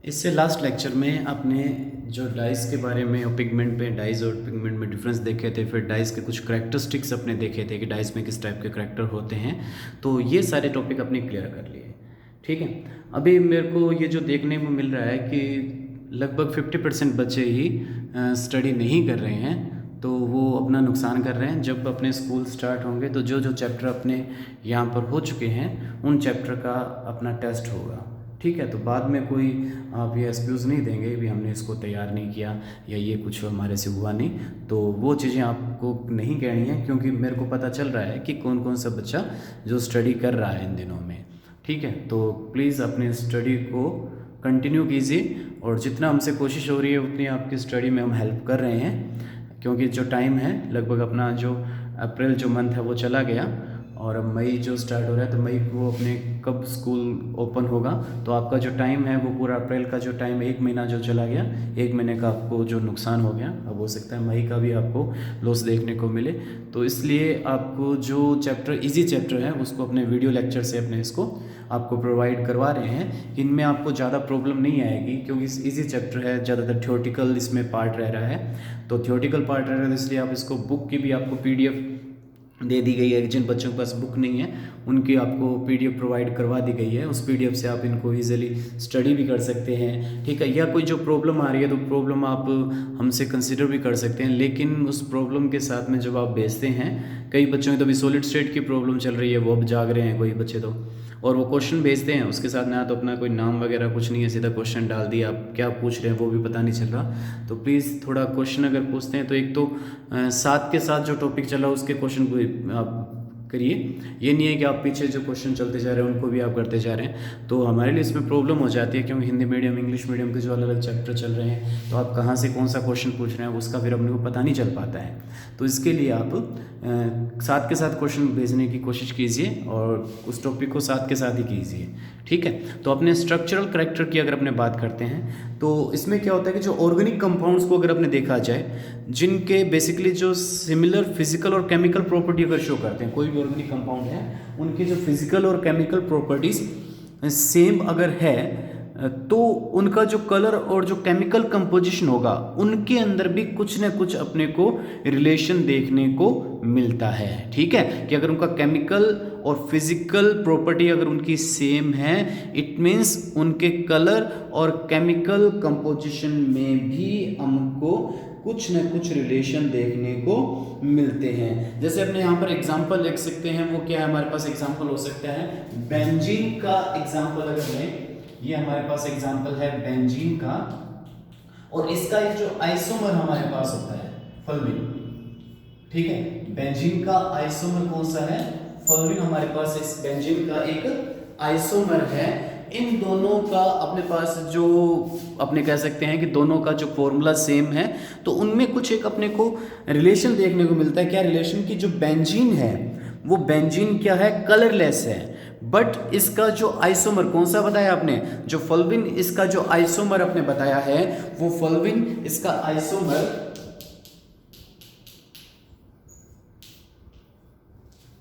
इससे last lecture में आपने जो डाइस के बारे में और पिगमेंट में डाइस और पिगमेंट में डिफरेंस देखे थे, फिर डाइस के कुछ करैक्टरिस्टिक्स अपने देखे थे कि डाइस में किस टाइप के करैक्टर होते हैं। तो ये सारे टॉपिक अपने क्लियर कर लिए, ठीक है। अभी मेरे को ये जो देखने को मिल रहा है कि लगभग 50% बच्चे ही स्टडी नहीं कर रहे हैं, तो वो अपना नुकसान कर रहे हैं। जब अपने स्कूल स्टार्ट होंगे तो जो जो चैप्टर अपने यहाँ पर हो चुके हैं उन चैप्टर का अपना टेस्ट होगा, ठीक है। तो बाद में कोई आप ये एक्सक्यूज़ नहीं देंगे भी हमने इसको तैयार नहीं किया या ये कुछ हमारे से हुआ नहीं, तो वो चीज़ें आपको नहीं कहनी है, क्योंकि मेरे को पता चल रहा है कि कौन कौन सा बच्चा जो स्टडी कर रहा है इन दिनों में, ठीक है। तो प्लीज़ अपने स्टडी को कंटिन्यू कीजिए और जितना हमसे कोशिश हो रही है उतनी आपकी स्टडी में हम हेल्प कर रहे हैं, क्योंकि जो टाइम है लगभग अपना जो अप्रैल जो मंथ है वो चला गया और अब मई जो स्टार्ट हो रहा है, तो मई को अपने कब स्कूल ओपन होगा, तो आपका जो टाइम है वो पूरा अप्रैल का जो टाइम, एक महीना जो चला गया, एक महीने का आपको जो नुकसान हो गया, अब हो सकता है मई का भी आपको लॉस देखने को मिले। तो इसलिए आपको जो चैप्टर इजी चैप्टर है उसको अपने वीडियो लेक्चर से अपने इसको आपको प्रोवाइड करवा रहे हैं। इनमें आपको ज़्यादा प्रॉब्लम नहीं आएगी, क्योंकि इजी चैप्टर है, ज़्यादातर थ्योरेटिकल इसमें पार्ट रह रहा है। तो थ्योरेटिकल पार्ट रह रहा है, इसलिए आप इसको बुक की भी आपको PDF दे दी गई है। जिन बच्चों के पास बुक नहीं है उनकी आपको PDF प्रोवाइड करवा दी गई है, उस PDF से आप इनको इजीली स्टडी भी कर सकते हैं, ठीक है। या कोई जो प्रॉब्लम आ रही है तो प्रॉब्लम आप हमसे कंसिडर भी कर सकते हैं, लेकिन उस प्रॉब्लम के साथ में जब आप भेजते हैं, कई बच्चों की तो अभी सॉलिड स्टेट की प्रॉब्लम चल रही है, वो अब जाग रहे हैं कोई बच्चे तो, और वो क्वेश्चन भेजते हैं, उसके साथ ना तो अपना कोई नाम वगैरह कुछ नहीं है, सीधा क्वेश्चन डाल दिया, आप क्या पूछ रहे हैं वो भी पता नहीं चल रहा। तो प्लीज़ थोड़ा क्वेश्चन अगर पूछते हैं तो एक तो साथ के साथ जो टॉपिक चला उसके क्वेश्चन को आप करिए, ये नहीं है कि आप पीछे जो क्वेश्चन चलते जा रहे हैं उनको भी आप करते जा रहे हैं, तो हमारे लिए इसमें प्रॉब्लम हो जाती है, क्योंकि हिंदी मीडियम इंग्लिश मीडियम के जो अलग अलग चैप्टर चल रहे हैं, तो आप कहाँ से कौन सा क्वेश्चन पूछ रहे हैं उसका फिर अपने को पता नहीं चल पाता है। तो इसके लिए आप साथ के साथ क्वेश्चन भेजने की कोशिश कीजिए और उस टॉपिक को साथ के साथ ही कीजिए, ठीक है। तो अपने स्ट्रक्चरल करैक्टर की अगर अपने बात करते हैं तो इसमें क्या होता है कि जो ऑर्गेनिक कंपाउंड्स को अगर अपने देखा जाए, जिनके बेसिकली जो सिमिलर फिजिकल और केमिकल प्रॉपर्टी अगर शो करते हैं, कोई भी ऑर्गेनिक कंपाउंड है उनकी जो फिजिकल और केमिकल प्रॉपर्टीज सेम अगर है, तो उनका जो कलर और जो केमिकल कंपोजिशन होगा उनके अंदर भी कुछ न कुछ अपने को रिलेशन देखने को मिलता है, ठीक है। कि अगर उनका केमिकल और फिजिकल प्रॉपर्टी अगर उनकी सेम है, इट मीन्स उनके कलर और केमिकल कंपोजिशन में भी हमको कुछ न कुछ रिलेशन देखने को मिलते हैं। जैसे अपने यहाँ पर एग्जाम्पल लिख सकते हैं, वो क्या है हमारे पास एग्जाम्पल हो सकता है बेंजीन का एग्जाम्पल अगर लें, ये हमारे पास एग्जाम्पल है बेंजीन का, और इसका एक जो आइसोमर हमारे पास होता है फल्विन, ठीक है। बेंजीन का आइसोमर कौन सा है? फल्विन हमारे पास इस बेंजीन का एक आइसोमर है। इन दोनों का अपने पास जो अपने कह सकते हैं कि दोनों का जो फॉर्मूला सेम है, तो उनमें कुछ एक अपने को रिलेशन देखने को मिलता है। क्या रिलेशन? की जो बेंजीन है वो बेंजीन क्या है? कलरलेस है, बट इसका जो आइसोमर कौन सा बताया आपने? जो फल्विन इसका जो आइसोमर आपने बताया है, वो फल्विन इसका आइसोमर,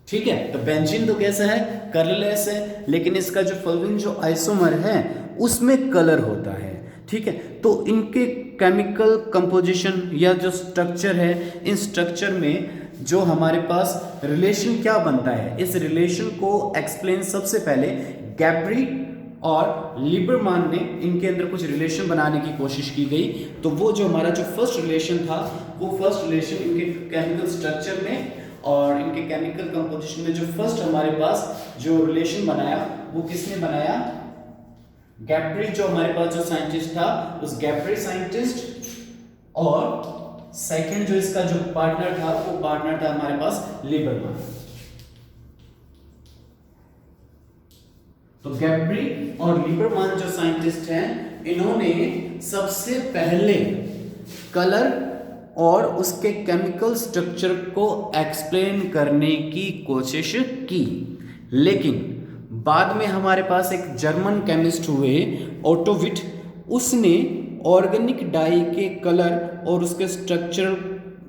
ठीक है। तो बेंजीन तो कैसा है? कलरलेस है, लेकिन इसका जो फल्विन जो आइसोमर है उसमें कलर होता है, ठीक है। तो इनके केमिकल कंपोजिशन या जो स्ट्रक्चर है, इन स्ट्रक्चर में जो हमारे पास रिलेशन क्या बनता है, इस रिलेशन को एक्सप्लेन सबसे पहले गैब्री और लिबरमान ने इनके अंदर कुछ रिलेशन बनाने की कोशिश की गई। तो वो जो हमारा जो फर्स्ट रिलेशन था, वो फर्स्ट रिलेशन इनके केमिकल स्ट्रक्चर में और इनके केमिकल कंपोजिशन में जो फर्स्ट हमारे पास जो रिलेशन बनाया, वो किसने बनाया? गैब्री, जो हमारे पास जो साइंटिस्ट था, उस गैब्री साइंटिस्ट, और सेकंड जो इसका जो पार्टनर था, वो पार्टनर था हमारे पास लिबरमान। तो गैब्री और लिबरमान जो साइंटिस्ट हैं, इन्होंने सबसे पहले कलर और उसके केमिकल स्ट्रक्चर को एक्सप्लेन करने की कोशिश की, लेकिन बाद में हमारे पास एक जर्मन केमिस्ट हुए ओटो विट, उसने ऑर्गेनिक डाई के कलर और उसके स्ट्रक्चर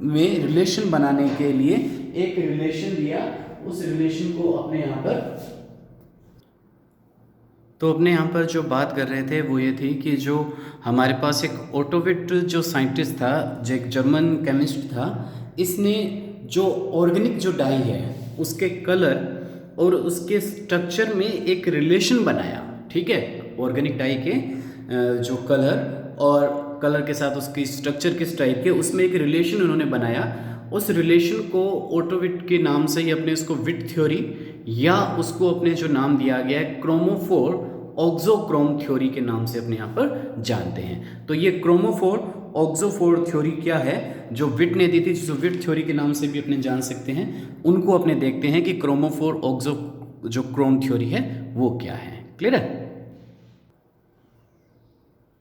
में रिलेशन बनाने के लिए एक रिलेशन दिया। उस रिलेशन को अपने यहाँ पर, तो अपने यहाँ पर जो बात कर रहे थे वो ये थी कि जो हमारे पास एक ओटोविट जो साइंटिस्ट था, जो एक जर्मन केमिस्ट था, इसने जो ऑर्गेनिक जो डाई है उसके कलर और उसके स्ट्रक्चर में एक रिलेशन बनाया। ठीक है, ऑर्गेनिक डाई के जो कलर और कलर के साथ उसकी स्ट्रक्चर किस टाइप के, उसमें एक रिलेशन उन्होंने बनाया। उस रिलेशन को ओटोविट के नाम से ही अपने उसको विट थ्योरी या उसको अपने जो नाम दिया गया है क्रोमोफोर ऑक्सोक्रोम थ्योरी के नाम से अपने यहाँ पर जानते हैं। तो ये क्रोमोफोर ऑक्सोफोर थ्योरी क्या है जो विट ने दी थी, जिसको विट थ्योरी के नाम से भी अपने जान सकते हैं, उनको अपने देखते हैं कि क्रोमोफोर ऑक्सो जो क्रोम थ्योरी है वो क्या है। क्लियर है?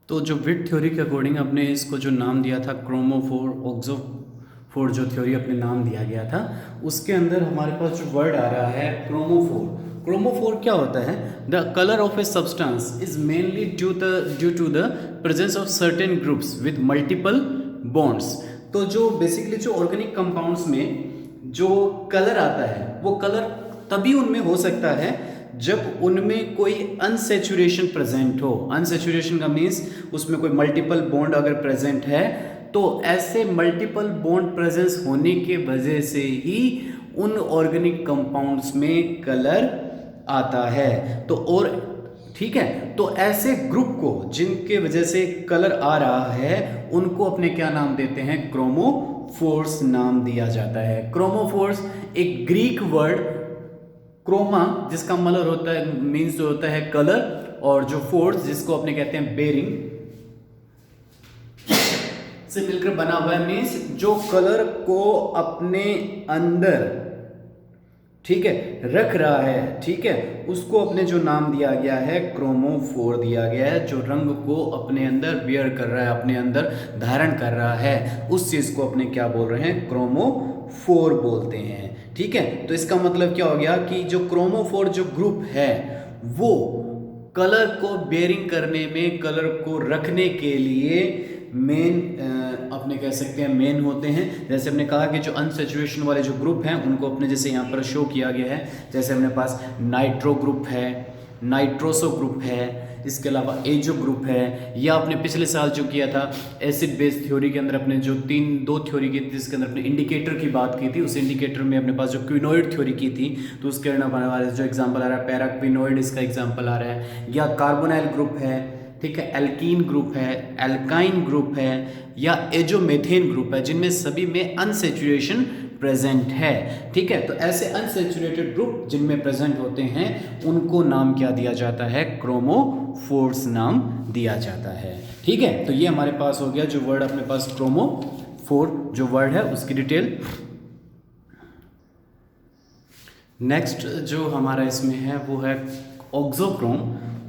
तो जो विट थ्योरी के अकॉर्डिंग अपने इसको जो नाम दिया था क्रोमोफोर ऑक्सोफोर जो थ्योरी अपने नाम दिया गया था, उसके अंदर हमारे पास जो वर्ड आ रहा है क्रोमोफोर। क्रोमोफोर क्या होता है? The colour of a substance is mainly due to the presence of certain groups with multiple bonds. तो जो बेसिकली जो ऑर्गेनिक कंपाउंड्स में जो कलर आता है वो कलर तभी उनमें हो सकता है जब उनमें कोई अनसेचुरेशन प्रेजेंट हो। अनसेचुरेशन का मीन्स उसमें कोई मल्टीपल बॉन्ड अगर प्रेजेंट है, तो ऐसे मल्टीपल बॉन्ड प्रेजेंस होने के वजह से ही उन ऑर्गेनिक कंपाउंड्स में कलर आता है। तो और ठीक है, तो ऐसे ग्रुप को जिनके वजह से कलर आ रहा है उनको अपने क्या नाम देते हैं? क्रोमोफोर्स नाम दिया जाता है। क्रोमोफोर्स एक ग्रीक वर्ड क्रोमा जिसका मतलब होता है मीन्स जो होता है कलर, और जो फोर्स जिसको अपने कहते हैं बेरिंग से मिलकर बना हुआ है, मीन्स जो कलर को अपने अंदर ठीक है रख रहा है। ठीक है, उसको अपने जो नाम दिया गया है क्रोमोफोर दिया गया है। जो रंग को अपने अंदर बियर कर रहा है, अपने अंदर धारण कर रहा है, उस चीज को अपने क्या बोल रहे हैं? क्रोमोफोर बोलते हैं। ठीक है, तो इसका मतलब क्या हो गया कि जो क्रोमोफोर जो ग्रुप है वो कलर को बेयरिंग करने में, कलर को रखने के लिए मेन अपने कह सकते हैं मेन होते हैं। जैसे हमने कहा कि जो अनसेचुरेशन वाले जो ग्रुप हैं उनको अपने जैसे यहाँ पर शो किया गया है, जैसे अपने पास नाइट्रो ग्रुप है, नाइट्रोसो ग्रुप है, इसके अलावा एजो ग्रुप है, या अपने पिछले साल जो किया था एसिड बेस थ्योरी के अंदर अपने जो दो थ्योरी की थी, जिसके अंदर अपने इंडिकेटर की बात की थी, उस इंडिकेटर में अपने पास जो क्विनोइड थ्योरी की थी, तो उसके अंदर जो एग्जाम्पल आ रहा है पैराक्विनोइड, इसका एग्जाम्पल आ रहा है, या कार्बोनाइल ग्रुप है, ठीक है, एल्कीन ग्रुप है, एल्काइन ग्रुप है, या एजोमेथेन ग्रुप है, जिनमें सभी में अनसेचुरेशन प्रेजेंट है। ठीक है, तो ऐसे अनसेचुरेटेड ग्रुप जिनमें प्रेजेंट होते हैं उनको नाम क्या दिया जाता है? क्रोमोफोर्स नाम दिया जाता है। ठीक है, तो ये हमारे पास हो गया जो वर्ड अपने पास क्रोमोफोर जो वर्ड है उसकी डिटेल। नेक्स्ट जो हमारा इसमें है वो है ऑक्सोक्रोम।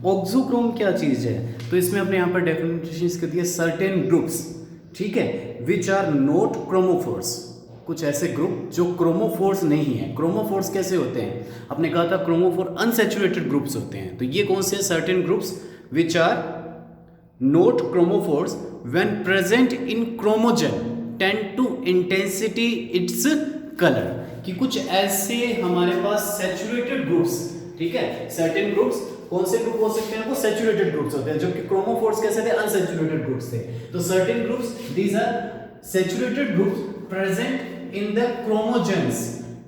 ऑक्सोक्रोम क्या चीज़ है? तो इसमें अपने यहाँ पर डेफिनेशन कर दिया सर्टेन ग्रुप्स, ठीक है, विच आर नॉट क्रोमोफोर्स। कुछ ऐसे ग्रुप जो क्रोमोफोर्स नहीं है। क्रोमोफोर्स कैसे होते हैं? आपने कहा था क्रोमोफोर अनसेचुरेटेड ग्रुप्स होते हैं। तो ये कौन से? Certain groups which are not chromophores when present in chromogen tend to intensity its colour. कि कुछ ऐसे हमारे पास सेचुरेटेड ग्रुप्स, ठीक है, सर्टेन ग्रुप्स कौन से ग्रुप हो सकते हैं? वो सेचुरेटेड ग्रुप्स होते हैं, जबकि क्रोमोफोर्स कैसे थे? अनसेचुरेटेड ग्रुप्स थे। तो certain groups, these are saturated groups present in the chromogens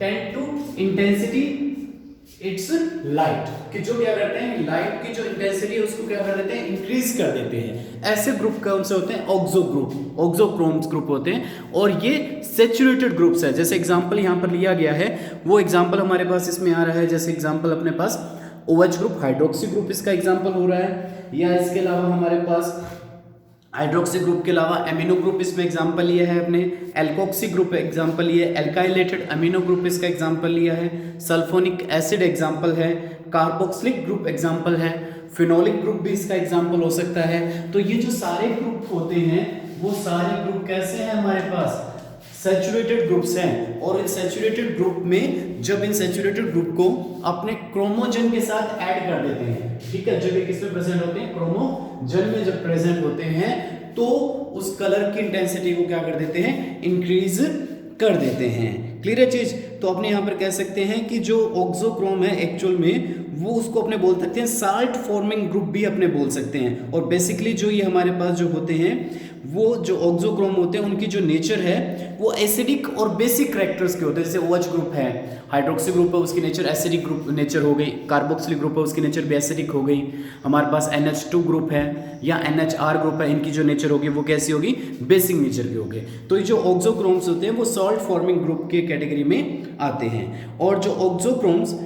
tend to intensity its light. कि जो क्या करते हैं? लाइट की जो इंटेंसिटी है उसको क्या कर देते हैं? इंक्रीज कर देते हैं। ऐसे ग्रुप कौन से होते हैं? ऑक्सो ग्रुप, ऑक्सोक्रोम्स ग्रुप होते हैं, और ये सेचुरेटेड ग्रुप्स है। जैसे एग्जांपल यहाँ पर लिया गया है, वो एग्जांपल हमारे पास इसमें आ रहा है। जैसे एग्जांपल अपने पास OH ग्रुप, हाइड्रोक्सी ग्रुप इसका एग्जांपल हो रहा है, या इसके अलावा हमारे पास हाइड्रोक्सी ग्रुप के अलावा एमिनो ग्रुप इसमें एग्जांपल लिया है अपने, एल्कोक्सी ग्रुप एग्जांपल लिया है, एल्काइलेटेड अमीनो ग्रुप इसका एग्जांपल लिया है, सल्फोनिक एसिड एग्जांपल है, कार्बोक्सिलिक ग्रुप एग्जांपल है, फिनोलिक ग्रुप भी इसका एग्जांपल हो सकता है। तो ये जो सारे ग्रुप होते हैं वो सारे ग्रुप कैसे हैं? हमारे पास सैचुरेटेड ग्रुप्स हैं। और इन सैचुरेटेड ग्रुप में जब इन सैचुरेटेड ग्रुप को अपने क्रोमोजन के साथ ऐड कर देते हैं, ठीक है, जब ये किसमें प्रेजेंट होते हैं? क्रोमोजन में जब प्रेजेंट होते हैं तो उस कलर की इंटेंसिटी को क्या कर देते हैं? इंक्रीज कर देते हैं। क्लियर है चीज? तो अपने यहाँ पर कह सकते हैं कि जो ऑक्सोक्रोम है एक्चुअल में वो उसको अपने बोल सकते हैं साल्ट फॉर्मिंग ग्रुप भी अपने बोल सकते हैं। और बेसिकली जो ये हमारे पास जो होते हैं वो जो ऑक्सोक्रोम होते हैं उनकी जो नेचर है वो एसिडिक और बेसिक कैरेक्टर्स के होते हैं। जैसे OH ग्रुप है, हाइड्रोक्सी ग्रुप है, उसकी नेचर एसिडिक ग्रुप नेचर हो गई, कार्बोक्सिलिक ग्रुप है उसकी नेचर भी एसिडिक हो गई, हमारे पास NH2 ग्रुप है या NHR ग्रुप है, इनकी जो नेचर होगी वो कैसी होगी, बेसिक नेचर की होगी। तो ये जो ऑक्सोक्रोम्स होते हैं वो सॉल्ट फॉर्मिंग ग्रुप के कैटेगरी में आते हैं। और जो auxochromes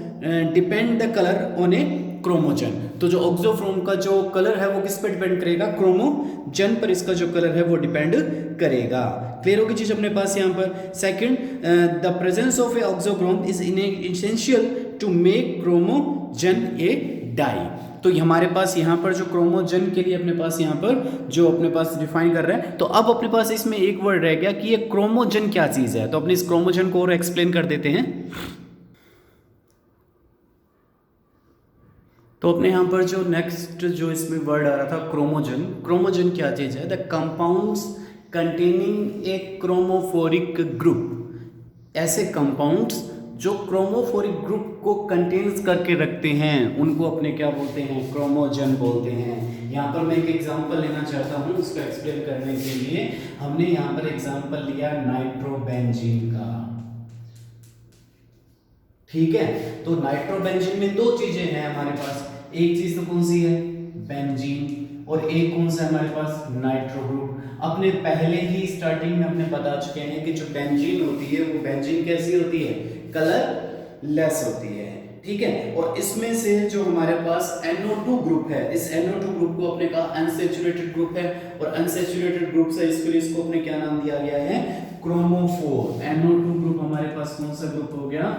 depend the colour on a chromogen, तो जो ऑक्सोक्रोम का जो कलर है वो किस पर डिपेंड करेगा, क्रोमोजन पर इसका जो कलर है वो डिपेंड करेगा। क्लियर होगी चीज अपने पास यहाँ पर। Second, the presence of a auxochrome is essential to make chromogen a dye. तो हमारे पास यहाँ पर जो क्रोमोजन के लिए अपने पास यहाँ पर जो अपने पास डिफाइन कर रहा है, तो अब अपने पास इसमें एक वर्ड रह गया कि ये क्रोमोजन क्या चीज है। तो अपने इस क्रोमोजन को और एक्सप्लेन कर देते हैं। तो अपने यहाँ पर जो नेक्स्ट जो इसमें वर्ड आ रहा था क्रोमोजन, क्रोमोजन क्या चीज है, the compounds containing A chromophoric group. ऐसे कंपाउंड्स जो क्रोमोफोरिक ग्रुप को कंटेन्स करके रखते हैं उनको अपने क्या बोलते हैं, क्रोमोजन बोलते हैं। यहाँ पर मैं एक एग्जांपल लेना चाहता हूँ उसको एक्सप्लेन करने के लिए। हमने यहाँ पर एग्जांपल लिया नाइट्रोबेंजीन का, ठीक है। तो नाइट्रोबेंजीन में दो चीजें हैं हमारे पास, एक चीज तो कौन सी है, बेंजीन, और एक कौन सा है हमारे पास, नाइट्रो ग्रुप। अपने पहले ही स्टार्टिंग में अपने बता चुके हैं कि जो बेंजीन होती है वो बेंजीन कैसी होती है, कलर लेस होती है, ठीक है। और इसमें से जो हमारे पास NO2 ग्रुप है, इस NO2 ग्रुप को अपने कहा अनसैचुरेटेड ग्रुप है, और अनसैचुरेटेड ग्रुप से इसको अपने क्या नाम दिया गया है, क्रोमोफोर। NO2 ग्रुप हमारे पास कौन सा ग्रुप हो गया,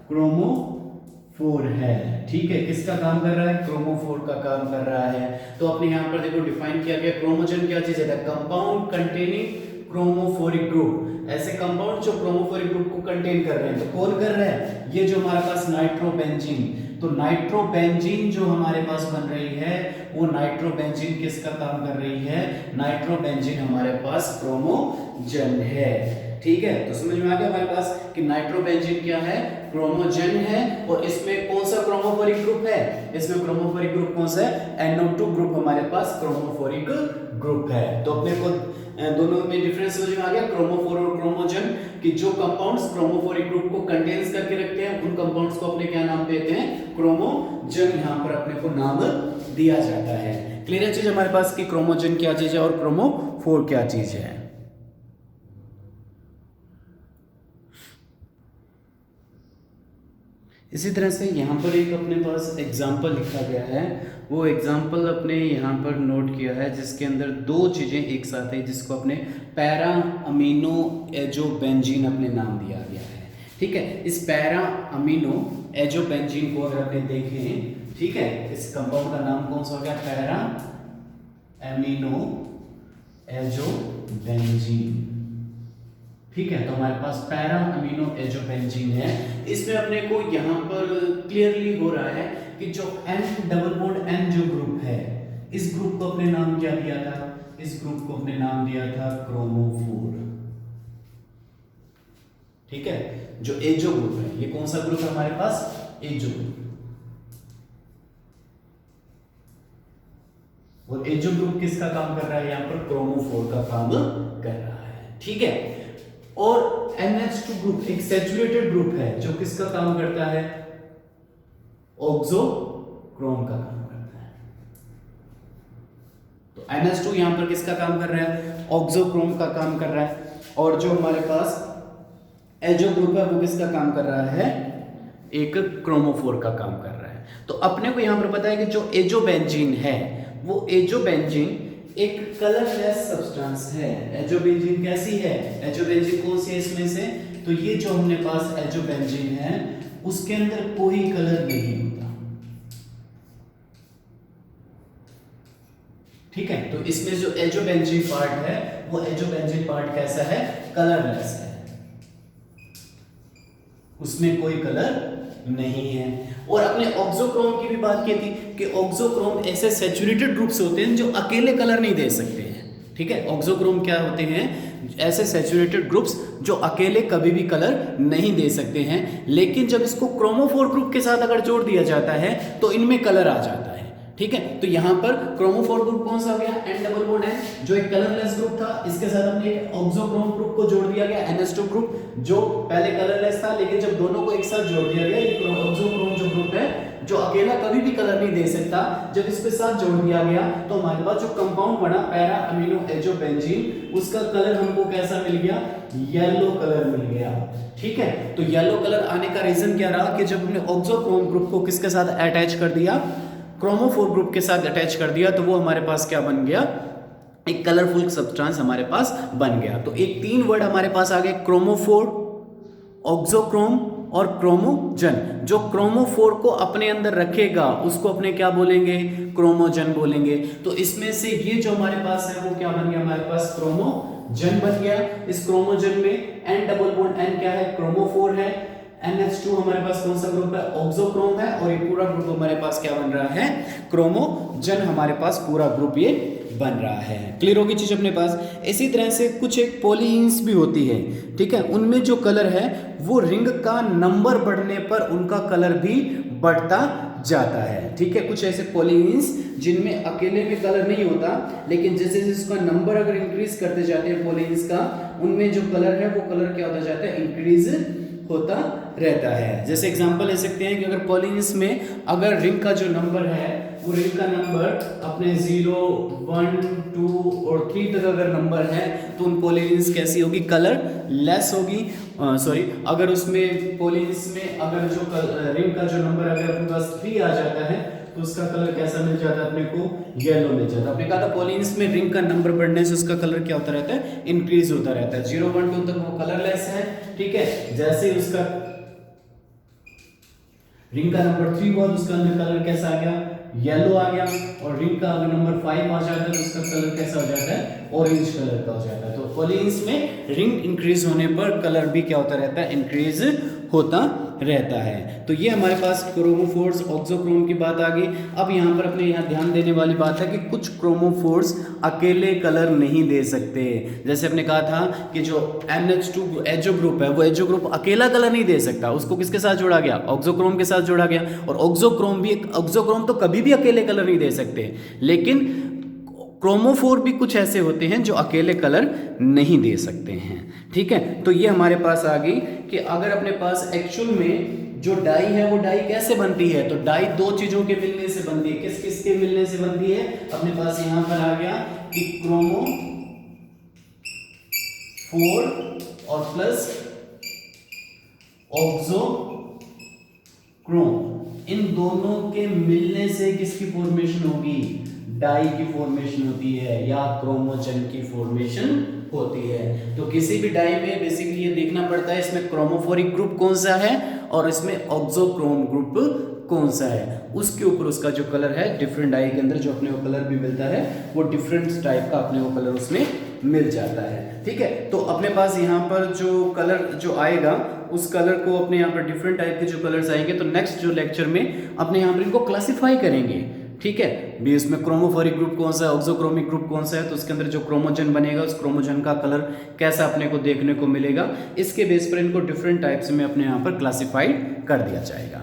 क्रोमोफोर है, ठीक है। किसका काम कर रहा है, क्रोमोफोर का काम कर रहा है। तो अपने यहाँ पर देखो डिफाइन किया गया क्रोमोजन क्या चीज है, कंपाउंड कंटेनिंग क्रोमोफोरिक ग्रुप। ऐसे कंपाउंड जो क्रोमोफोरिक ग्रुप को कंटेन कर रहे हैं, तो कौन कर रहा है, ये जो हमारे पास नाइट्रोबेंजीन। तो नाइट्रोबेंजीन जो हमारे पास बन रही है वो नाइट्रोबेंजीन किसका काम कर रही है, नाइट्रोबेंजीन हमारे पास क्रोमोजन है, ठीक है। तो समझ में आ गया हमारे पास कि नाइट्रोबेंजीन क्या है, क्रोमोजन है। और इसमें कौन सा क्रोमोफोरिक ग्रुप है, इसमें क्रोमोफोरिक ग्रुप कौन सा है, NO2 ग्रुप हमारे पास क्रोमोफोरिक ग्रुप है। तो अपने को दोनों में डिफरेंस समझ में आ गया, क्रोमोफोर और क्रोमोजन, कि जो कंपाउंड्स क्रोमोफोरिक ग्रुप को कंटेन्स करके रखते हैं उन कंपाउंड्स को अपने क्या नाम देते हैं, क्रोमोजन। यहाँ पर अपने को नाम दिया जाता है। क्लियर है चीज हमारे पास कि क्रोमोजन क्या चीज है और क्रोमोफोर क्या चीज है। इसी तरह से यहाँ पर एक अपने पास एग्जाम्पल लिखा गया है, वो एग्जाम्पल अपने यहाँ पर नोट किया है जिसके अंदर दो चीज़ें एक साथ है, जिसको अपने पैरा अमीनो एजोबेंजीन अपने नाम दिया गया है, ठीक है। इस पैरा अमीनो एजोबेंजीन को अगर अपने देखें, ठीक है, इस कंपाउंड का नाम कौन सा हो गया, पैरा अमीनो एजोबेंजीन, ठीक है। तो हमारे पास पैरा अमीनो एजोबेंजीन है। इसमें अपने को यहाँ पर क्लियरली हो रहा है कि जो N डबल बॉन्ड N जो ग्रुप है, इस ग्रुप को अपने नाम क्या दिया था, इस ग्रुप को अपने नाम दिया था क्रोमोफोर, ठीक है। जो एजो ग्रुप है, ये कौन सा ग्रुप है हमारे पास, एजो ग्रुप। और एजो ग्रुप किसका काम कर रहा है, यहाँ पर क्रोमोफोर का काम कर रहा है, ठीक है। और NH2 ग्रुप एक सैचुरेटेड ग्रुप है जो किसका काम करता है, ऑक्सोक्रोम का काम करता है। तो NH2 यहां पर किसका काम कर रहा है, ऑक्सोक्रोम का काम कर रहा है। और जो हमारे पास एजो ग्रुप है वो किसका काम कर रहा है, एक क्रोमोफोर का काम कर रहा है। तो अपने को यहां पर पता है कि जो एजोबेंजीन है वो एजोबेंजीन एक कलरलेस सब्सटेंस है। एजोबेंजीन कैसी है, एजोबेंजीन कौन सी है इसमें से, तो ये जो हमने पास एजोबेंजीन है उसके अंदर कोई कलर नहीं होता, ठीक है। तो इसमें जो एजोबेंजीन पार्ट है वो एजोबेंजीन पार्ट कैसा है, कलरलेस है, उसमें कोई कलर नहीं है। और अपने ऑक्सोक्रोम की भी बात की थी कि ऑक्सोक्रोम ऐसे सैचुरेटेड ग्रुप्स होते हैं जो अकेले कलर नहीं दे सकते हैं, ठीक है, ऑक्सोक्रोम क्या होते हैं? ऐसे सैचुरेटेड ग्रुप्स जो अकेले कभी भी कलर नहीं दे सकते हैं, लेकिन जब इसको क्रोमोफोर ग्रुप के साथ अगर जोड़ दिया जाता है तो इनमें कलर आ जाता है। ठीक है, तो यहां पर क्रोमोफोर ग्रुप कौन सा हो गया? N डबल बॉन्ड N, जो एक कलरलेस ग्रुप था, इसके साथ हमने एक ऑक्सोक्रोम ग्रुप को जोड़ दिया गया NH2 ग्रुप, जो पहले कलरलेस था, लेकिन जब दोनों को एक साथ जोड़ दिया गया, ये ऑक्सोक्रोम जो ग्रुप है जो अकेला कभी भी कलर नहीं दे सकता, जब इसके साथ जोड़ दिया गया तो हमारे पास जो कंपाउंड बना पैरा अमीनो एजो बेंजीन, उसका कलर हमको कैसा मिल गया? येलो कलर मिल गया। ठीक है, तो येलो कलर आने का रीजन क्या रहा कि जब हमने ऑक्सोक्रोम ग्रुप को किसके साथ अटैच कर दिया? क्रोमोफोर ग्रुप के साथ अटैच कर दिया, तो वो हमारे पास क्या बन गया? एक कलरफुल सब्सटेंस हमारे पास बन गया। तो एक 3 वर्ड हमारे पास आ गए, क्रोमोफोर, ऑक्सोक्रोम और क्रोमोजन। जो क्रोमोफोर को अपने अंदर रखेगा उसको अपने क्या बोलेंगे? क्रोमोजन बोलेंगे। तो इसमें से ये जो हमारे पास है वो क्या बन गया? हमारे पास क्रोमोजन बन गया। इस क्रोमोजन में N डबल बॉन्ड N क्या है? क्रोमोफोर है। NH2 हमारे पास कौन सा ग्रुप है? ऑक्सोक्रोम है। और ये पूरा ग्रुप हमारे पास क्या बन रहा है? क्रोमोजन हमारे पास पूरा ग्रुप ये बन रहा है। क्लियर होगी चीज अपने पास? इसी तरह से कुछ एक पॉलीइंस भी होती है, ठीक है, उनमें जो कलर है वो रिंग का नंबर बढ़ने पर उनका कलर भी बढ़ता जाता है। ठीक है, कुछ ऐसे पॉलीइंस जिनमें अकेले में कलर नहीं होता, लेकिन जैसे जैसे उसका नंबर अगर इंक्रीज करते जाते हैं पॉलीइंस का, उनमें जो कलर है वो कलर क्या होता जाता है? इंक्रीज होता रहता है। जैसे एग्जांपल ले सकते हैं कि अगर पॉलीइंस में अगर रिंग का जो नंबर है वो रिंग का नंबर अपने 0, 1, 2 और 3 तक अगर नंबर है तो उन पॉलीइंस कैसी होगी? कलर लेस होगी। अगर उसमें पॉलीइंस में अगर जो रिंग का जो नंबर अगर अपने पास 3 आ जाता है तो उसका कलर कैसा मिल जाता है अपने को? येलो मिल जाता है। आपने कहा था पॉलीइंस में रिंग का नंबर बढ़ने से उसका कलर क्या होता रहता है? इंक्रीज होता रहता है। 0, 1, 2 तक वो कलरलेस है। ठीक है, जैसे ही उसका रिंग का नंबर 3 हुआ तो उसका अंदर कलर कैसा आ गया? येलो आ गया। और रिंग का अगर नंबर 5 आ जाता है तो उसका कलर कैसा हो जाता है? ऑरेंज कलर का हो जाता है। तो पॉलीइंस में रिंग इंक्रीज होने पर कलर भी क्या होता रहता है? इंक्रीज होता रहता है। तो ये हमारे पास क्रोमोफोर्स, ऑक्सोक्रोम की बात आ गई। अब यहाँ पर अपने यहाँ ध्यान देने वाली बात है कि कुछ क्रोमोफोर्स अकेले कलर नहीं दे सकते। जैसे हमने कहा था कि जो NH2 एजो ग्रुप है वो एजो ग्रुप अकेला कलर नहीं दे सकता, उसको किसके साथ जोड़ा गया? ऑक्सोक्रोम के साथ जोड़ा गया। और ऑक्सोक्रोम तो कभी भी अकेले कलर नहीं दे सकते, लेकिन क्रोमोफोर भी कुछ ऐसे होते हैं जो अकेले कलर नहीं दे सकते हैं। ठीक है, तो ये हमारे पास आ गई कि अगर अपने पास एक्चुअल में जो डाई है वो डाई कैसे बनती है? तो डाई 2 चीजों के मिलने से बनती है। किस किस के मिलने से बनती है? अपने पास यहां पर आ गया कि क्रोमोफोर और प्लस ऑक्सोक्रोम, इन दोनों के मिलने से किसकी फॉर्मेशन होगी? डाई की फॉर्मेशन होती है या क्रोमोजन की फॉर्मेशन होती है। तो किसी भी डाई में बेसिकली ये देखना पड़ता है इसमें क्रोमोफोरिक ग्रुप कौन सा है और इसमें ऑक्सोक्रोम ग्रुप कौन सा है, उसके ऊपर उसका जो कलर है डिफरेंट डाई के अंदर जो अपने को कलर भी मिलता है वो डिफरेंट टाइप का अपने को कलर उसमें मिल जाता है। ठीक है, तो अपने पास यहाँ पर जो कलर जो आएगा उस कलर को अपने यहाँ पर डिफरेंट टाइप के जो कलर्स आएंगे, तो नेक्स्ट जो लेक्चर में अपने यहाँ पर इनको क्लासिफाई करेंगे। ठीक है, भी इसमें क्रोमोफोरिक ग्रुप कौन सा है, ऑक्सोक्रोमिक ग्रुप कौन सा है, तो उसके अंदर जो क्रोमोजन बनेगा उस क्रोमोजन का कलर कैसा अपने को देखने को मिलेगा, इसके बेस पर इनको डिफरेंट टाइप्स में अपने यहाँ पर क्लासिफाइड कर दिया जाएगा।